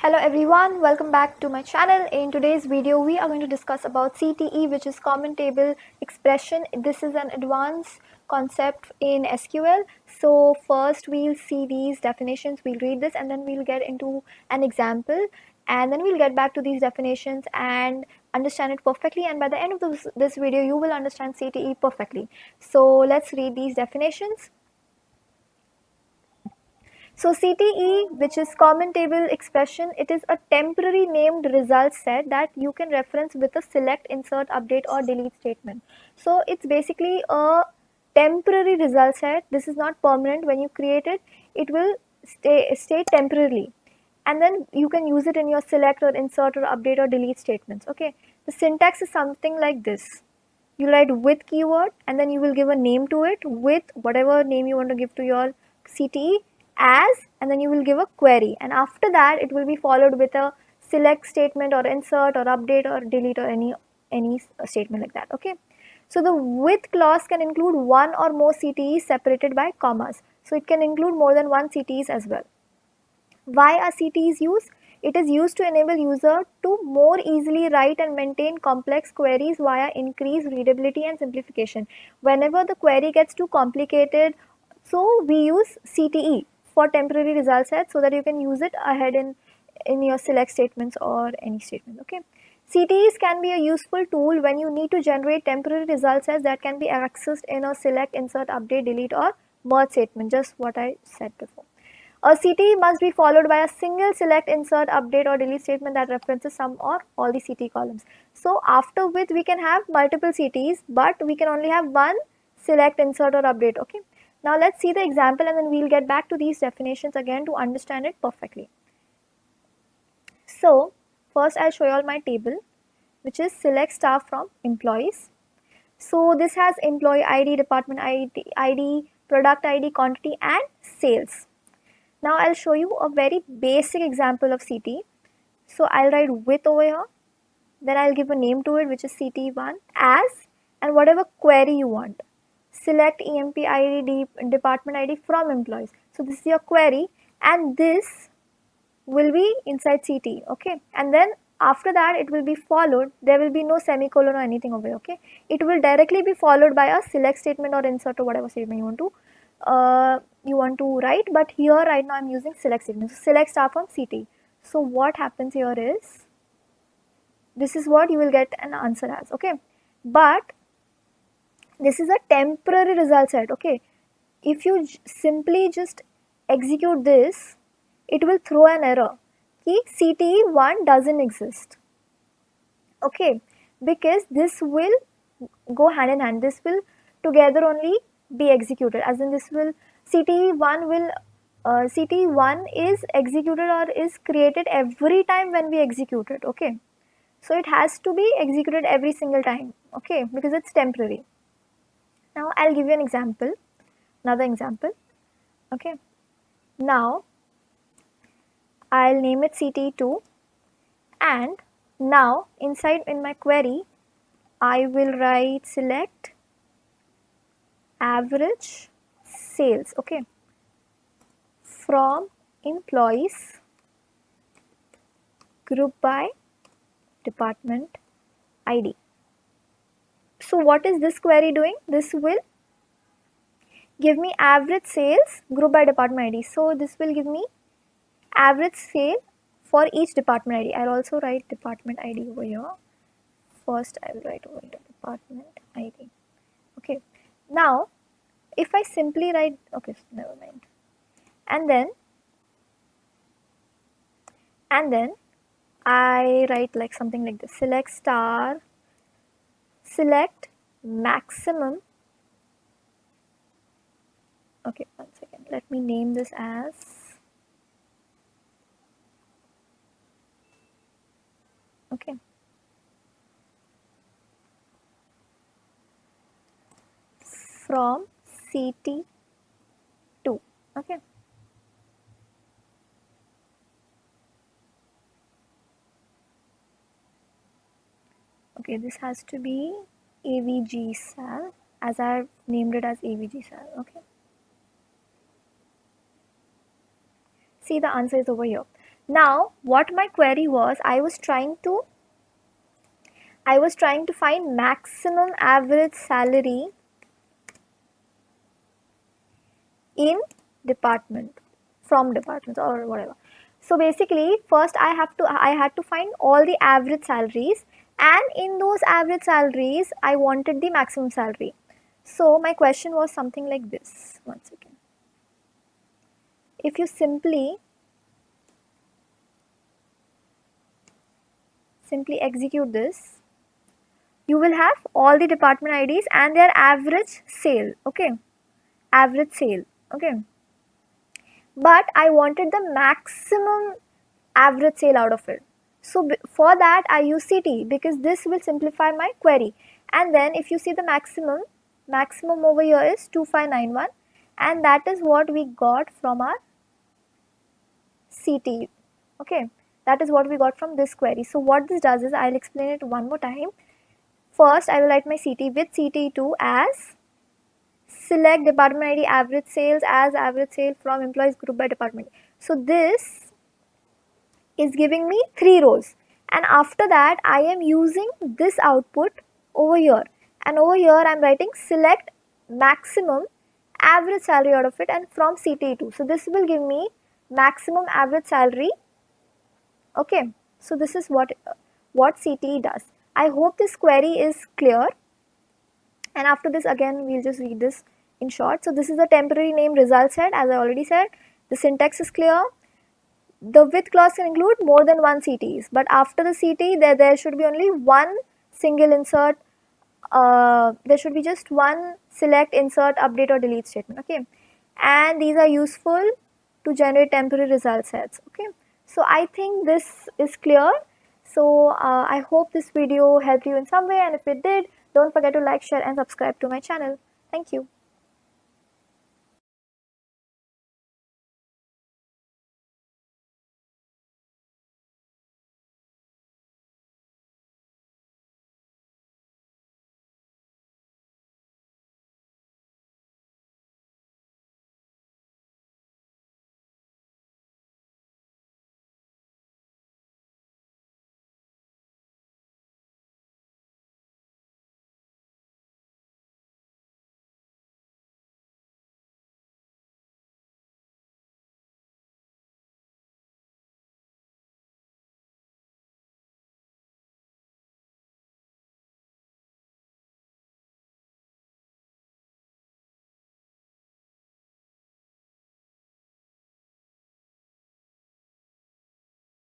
Hello everyone, welcome back to my channel. In today's video we are going to discuss about CTE, which is common table expression. This is an advanced concept in SQL. So first we'll see these definitions, we'll read this and then we'll get into an example and then we'll get back to these definitions and understand it perfectly, and by the end of this video you will understand CTE perfectly. So let's read these definitions. So CTE, which is common table expression, it is a temporary named result set that you can reference with a select, insert, update or delete statement. So it's basically a temporary result set. This is not permanent. When you create it, it will stay temporarily. And then you can use it in your select or insert or update or delete statements. Okay. The syntax is something like this. You write with keyword and then you will give a name to it with whatever name you want to give to your CTE as, and then you will give a query, and after that it will be followed with a select statement or insert or update or delete or any statement like that. Okay, so the with clause can include one or more CTEs separated by commas, so it can include more than one CTEs as well. Why are CTEs used? It is used to enable user to more easily write and maintain complex queries via increased readability and simplification. Whenever the query gets too complicated, so we use CTE for temporary result set so that you can use it ahead in your select statements or any statement. Okay. CTEs can be a useful tool when you need to generate temporary result sets that can be accessed in a select, insert, update, delete or merge statement, just what I said before. A CTE must be followed by a single select, insert, update or delete statement that references some or all the CTE columns. So after with we can have multiple CTEs, but we can only have one select, insert or update. Okay. Now let's see the example and then we'll get back to these definitions again to understand it perfectly. So first I'll show you all my table, which is select star from employees. So this has employee ID, department ID, product ID, quantity and sales. Now I'll show you a very basic example of CTE. So I'll write with over here, then I'll give a name to it, which is CTE1 as, and whatever query you want. Select EMP ID, department ID from employees. So this is your query and this will be inside CTE. Okay, and then after that it will be followed, there will be no semicolon or anything over here. Okay, it will directly be followed by a select statement or insert or whatever statement you want to write, but here right now I'm using select statement. So select star from CTE. So what happens here is, this is what you will get an answer as. Okay, but this is a temporary result set. Okay, if you simply just execute this, it will throw an error कि CTE1 doesn't exist. Okay, because this will go hand in hand, this will together only be executed, as in this will CTE1 is executed or is created every time when we execute it. Okay, so it has to be executed every single time. Okay, because it's temporary. Now I'll give you an example, another example. Okay, now I'll name it CTE2, and now inside in my query I will write select average sales, okay, from employees group by department ID. So what is this query doing? This will give me average sales group by department ID. So this will give me average sale for each department ID. I'll also write department ID over here. First I will write over here department ID. Okay, now if I simply write, okay, never mind, and then I write like something like this, select star, select maximum. Okay, 1 second, let me name this as okay, from CT2. Okay, okay, this has to be AVG cell, as I have named it as AVG cell. Okay, see, the answer is over here. Now what my query was, I was trying to find maximum average salary in department, from departments or whatever. So basically first I had to find all the average salaries, and in those average salaries I wanted the maximum salary. So my question was something like this. One second. If you simply execute this, you will have all the department IDs and their average sale. Okay, average sale. Okay, but I wanted the maximum average sale out of it. So for that I use CT, because this will simplify my query. And then if you see the maximum over here is 2591, and that is what we got from our CT. Okay, that is what we got from this query. So what this does is, I'll explain it one more time. First I will write my CT with CT2 as select department ID average sales as average sale from employees group by department. So this is giving me 3 rows, and after that I am using this output over here, and over here I am writing select maximum average salary out of it and from CT2. So this will give me maximum average salary. Okay, so this is what CTE does. I hope this query is clear, and after this again we'll just read this in short. So this is a temporary name result set, as I already said. The syntax is clear. The with clause can include more than one CTs, but after the CT there should be only one single insert. There should be just one select, insert, update or delete statement. Okay, and these are useful to generate temporary result sets. Okay, so I think this is clear. So I hope this video helped you in some way, and if it did, don't forget to like, share and subscribe to my channel. Thank you.